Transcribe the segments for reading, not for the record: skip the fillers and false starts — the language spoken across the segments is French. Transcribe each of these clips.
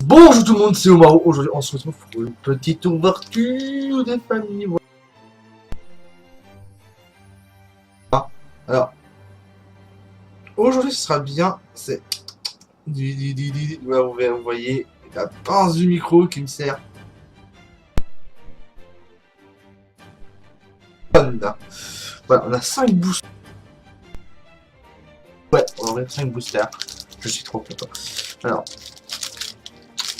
Bonjour tout le monde, c'est Omaro. Aujourd'hui, on se retrouve pour une petite ouverture des familles. Voilà. Alors, aujourd'hui, ce sera bien. C'est. Ouais, vous voyez la pince du micro qui me sert. Voilà, on a 5 boosters. Ouais, on va ouvrir 5 boosters. Je suis trop content. Alors,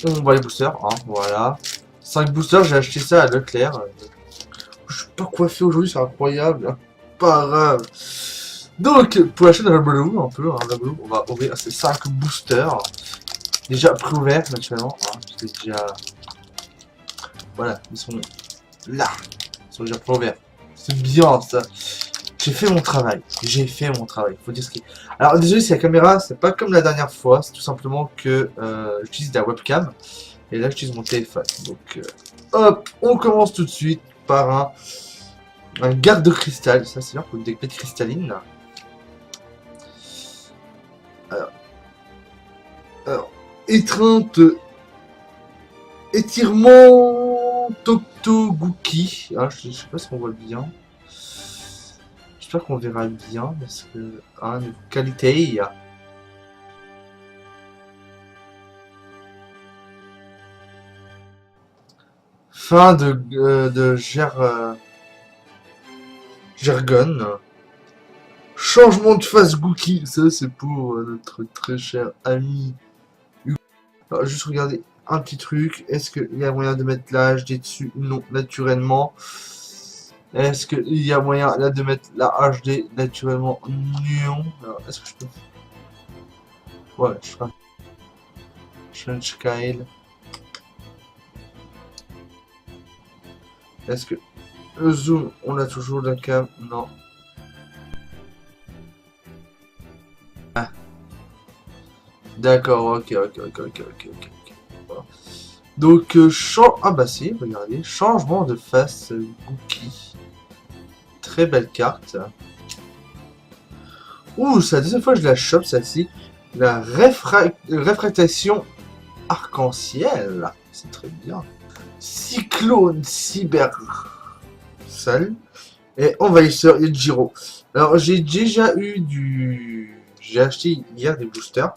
on voit les boosters, hein, voilà. 5 boosters, j'ai acheté ça à Leclerc. Je suis pas coiffé aujourd'hui, c'est incroyable. Pas grave. Donc, pour la chaîne Rebelou, un peu, hein, Rebelou, on va ouvrir ces 5 boosters. Déjà pré-ouverts, naturellement. Hein, c'est déjà. Voilà, ils sont là. Ils sont déjà pré-ouverts. C'est bien ça. J'ai fait mon travail. J'ai fait mon travail. Faut dire ce qui est. Alors, désolé si la caméra, c'est pas comme la dernière fois. C'est tout simplement que j'utilise la webcam. Et là, j'utilise mon téléphone. Donc, hop, on commence tout de suite par un garde de cristal. Ça, c'est bien pour des bêtes cristallines. Alors, étreinte. Étirement. Toktoguki. Ah, je sais pas si on voit bien. J'espère qu'on verra bien. Parce que. Hein, niveau qualité, il y a. Fin de Gergon. Changement de face Gookie. Ça, c'est pour notre très cher ami Hugo. Alors, juste regarder un petit truc. Est-ce qu'il y a moyen de mettre la HD dessus? Non, naturellement. Est-ce qu'il y a moyen là de mettre la HD naturellement? Non. Alors, est-ce que je peux. Ouais, je ferai. Change Kyle. Est-ce que le zoom, on a toujours la cam? Non. Ah. D'accord, ok. Voilà. Donc, ah bah si, regardez, changement de face Gookie. Très belle carte. Ouh, c'est la deuxième fois que je la chope, celle-ci. La réfractation arc-en-ciel. C'est très bien. Cyclone cyber. Salut. Et envahisseur et Giro. Alors, j'ai déjà eu du. J'ai acheté hier des boosters.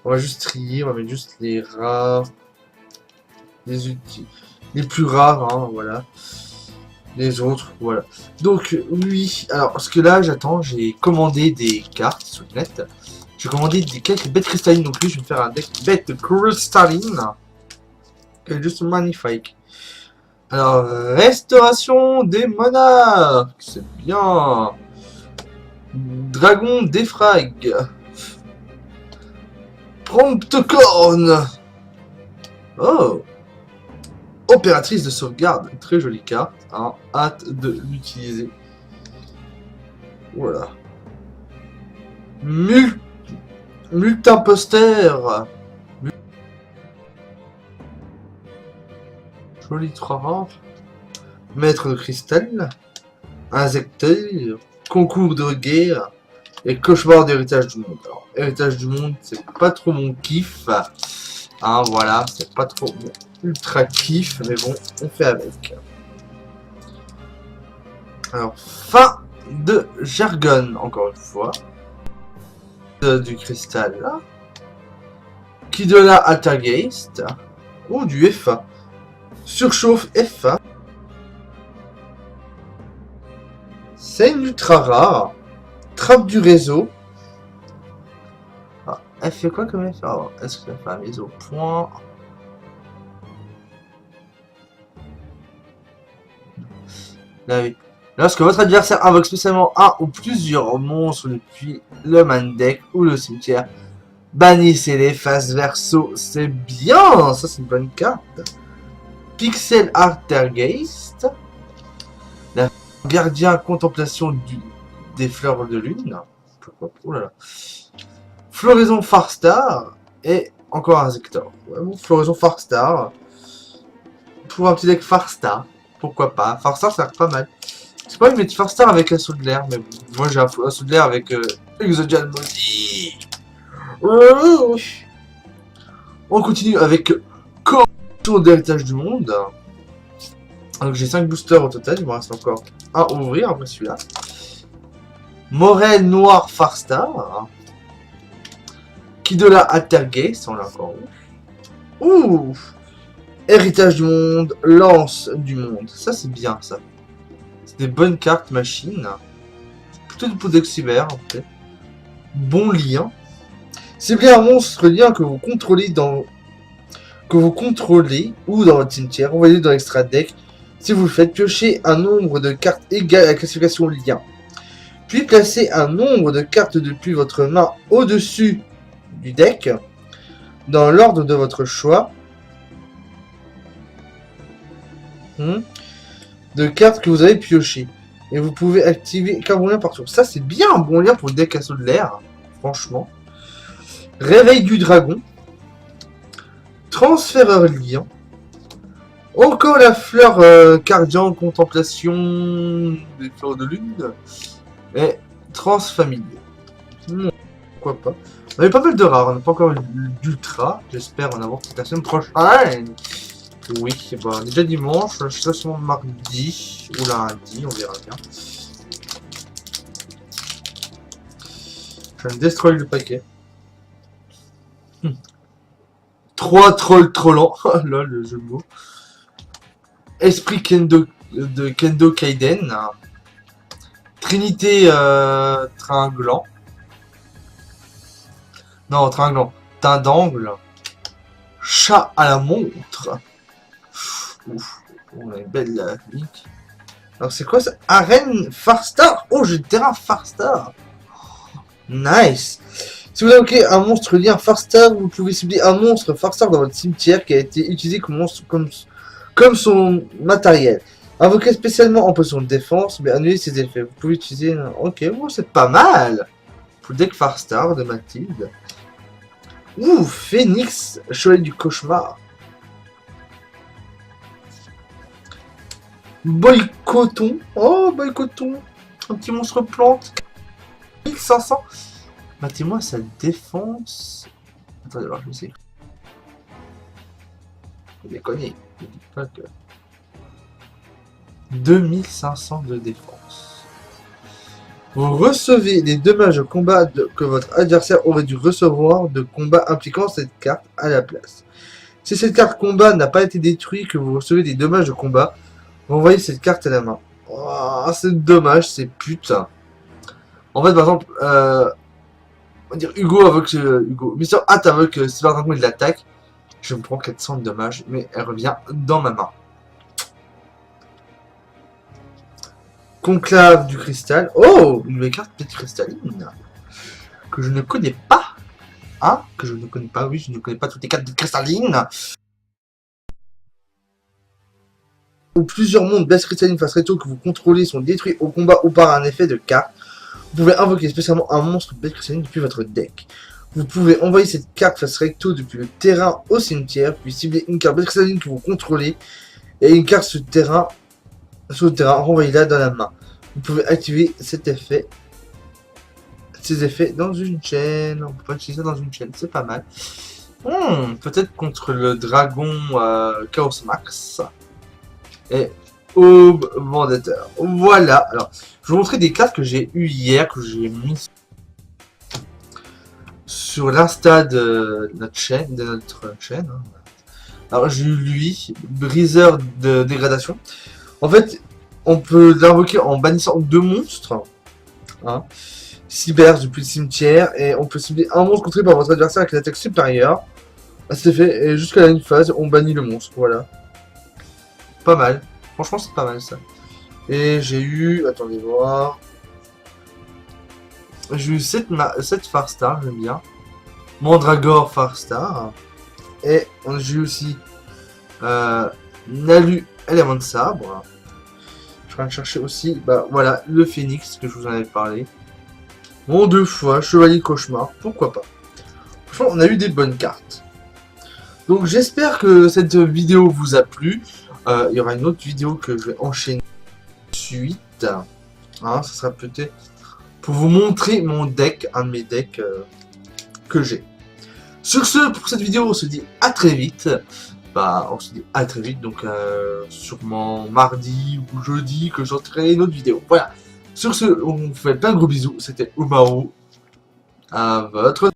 On va juste trier, on va mettre juste les rares. Les outils. Les plus rares, hein, voilà. Les autres, voilà. Donc, oui. Alors, parce que là, j'attends, j'ai commandé des cartes sur le net. J'ai commandé quelques bêtes cristallines. Donc, lui, je vais me faire un deck bête cristalline. Qui est juste magnifique. Alors, restauration des monarques. C'est bien. Dragon défrag. Promptocorne. Oh. Opératrice de sauvegarde. Très jolie carte. Hein. Hâte de l'utiliser. Voilà. Multimposter. Joli 3 rares. Maître de cristal. Insecteur. Concours de guerre. Et cauchemar d'héritage du monde. Alors, héritage du monde, c'est pas trop mon kiff. Hein, voilà, c'est pas trop mon ultra kiff, mais bon, on fait avec. Alors, fin de jargon, encore une fois. Du cristal, là. Qui de la Altergeist. Ou du FA. Surchauffe FA. C'est une ultra rare. Trappe du réseau. Ah, elle fait quoi comme effet? Oh, est-ce que ça fait un mise au point? Là, oui. Lorsque votre adversaire invoque spécialement un ou plusieurs monstres depuis le main deck ou le cimetière, bannissez-les face verso. C'est bien, ça c'est une bonne carte. Pixel Altergeist. La gardien contemplation des fleurs de lune. Pourquoi pas? Oh là là. Floraison Farstar. Et encore un Zector. Ouais, bon, Floraison Farstar. Pour un petit deck Farstar. Pourquoi pas? Farstar ça a l'air pas mal. C'est pas une mettre Farstar avec l'assaut de l'air. Mais bon, moi j'ai un assaut de l'air avec Exodian Maudit. On continue avec Tour d'héritage du monde. Donc j'ai 5 boosters au total, il me reste encore un à ouvrir après celui-là. Morel Noir Farstar. Kidola Altergeist, on l'a encore eu. Ouh. Héritage du monde, Lance du monde. Ça c'est bien ça. C'est des bonnes cartes machines. Plutôt du Podex Cyber en fait. Bon lien. Ciblez un monstre lien que vous contrôlez ou dans votre cimetière. Envoyez dans l'extra deck. Si vous le faites, piochez un nombre de cartes égal à la classification lien. Puis placez un nombre de cartes depuis votre main au-dessus du deck dans l'ordre de votre choix de cartes que vous avez pioché. Et vous pouvez activer 4 bons liens par tour. Ça c'est bien un bon lien pour le deck assaut de l'air. Franchement. Réveil du dragon. Transféreur lien. Encore la fleur cardian contemplation des fleurs de lune. Et transfamilier. Pourquoi pas. On avait pas mal de rares, on n'a pas encore eu d'ultra. J'espère en avoir pour la semaine prochaine. Oui, bon, déjà dimanche, je sais pas si mardi ou lundi, on verra bien. Je vais me destroy le paquet. 3 trolls trollants. Lol, le jeu de mots. Esprit Kendo de Kendo Kaiden. Trinité tringlant. Non, tringlant. Teint d'angle. Chat à la montre. Ouf. On a une belle link. Alors c'est quoi ça? Arène Farstar. Oh, j'ai le terrain Farstar. Nice. Si vous invoquez un monstre lien Farstar, vous pouvez cibler un monstre Farstar dans votre cimetière qui a été utilisé comme son matériel. Invoqué spécialement en position de défense, mais annuler ses effets. Vous pouvez utiliser... Ok, bon, c'est pas mal. Pour le deck Farstar de Mathilde. Ouh, Phoenix, Chevalier du Cauchemar. Boycoton. Oh, Boycoton. Un petit monstre plante. 1500. Mettez-moi sa défense. Attendez, alors je vais essayer. Vous déconnez. Je dis pas que... 2500 de défense. Vous recevez les dommages de combat que votre adversaire aurait dû recevoir de combat impliquant cette carte à la place. Si cette carte combat n'a pas été détruite, que vous recevez des dommages de combat, vous envoyez cette carte à la main. Oh, c'est dommage, c'est putain. En fait, par exemple, on va dire Hugo avec Mister Hat avec Cyber Dragon, il l'attaque. Je me prends 400 de dommages, mais elle revient dans ma main. Conclave du cristal. Oh, une nouvelle carte peut-être cristalline. Que je ne connais pas. Hein? Que je ne connais pas, oui, je ne connais pas toutes les cartes cristallines. Où plusieurs mondes baisse cristalline face rétro que vous contrôlez sont détruits au combat ou par un effet de carte. Vous pouvez invoquer spécialement un monstre baisse cristalline depuis votre deck. Vous pouvez envoyer cette carte face recto depuis le terrain au cimetière, puis cibler une carte baisse cristalline que vous contrôlez et une carte sur le terrain, renvoyez-la dans la main. Vous pouvez activer cet effet, ces effets dans une chaîne. On peut pas utiliser ça dans une chaîne, c'est pas mal. Peut-être contre le dragon Chaos Max et Aube Vendateur. Voilà. Alors, je vais vous montrer des cartes que j'ai eues hier, que j'ai mis sur l'insta de notre chaîne, Alors, j'ai eu lui, Briseur de dégradation. En fait, on peut l'invoquer en bannissant 2 monstres. Hein, Cyber depuis le cimetière. Et on peut cibler un monstre contrôlé par votre adversaire avec une attaque supérieure. C'est fait. Et jusqu'à une phase, on bannit le monstre. Voilà. Pas mal. Franchement, c'est pas mal ça. Et j'ai eu... Attendez voir. J'ai eu 7 Farstar, j'aime bien. Mandragore Farstar. Et j'ai eu aussi... Nalu Élément de Sabre. Je suis en train de chercher aussi, bah voilà, le Phoenix que je vous en avais parlé. Bon, 2 fois, Chevalier Cauchemar, pourquoi pas. Franchement, on a eu des bonnes cartes. Donc j'espère que cette vidéo vous a plu. Il y aura une autre vidéo que je vais enchaîner suite. Hein, ça sera peut-être pour vous montrer mon deck, un de mes decks que j'ai. Sur ce, pour cette vidéo, on se dit à très vite. Bah, on se dit à très vite, donc sûrement mardi ou jeudi que j'entrerai une autre vidéo. Voilà. Sur ce, on vous fait plein de gros bisous. C'était Umaru. À votre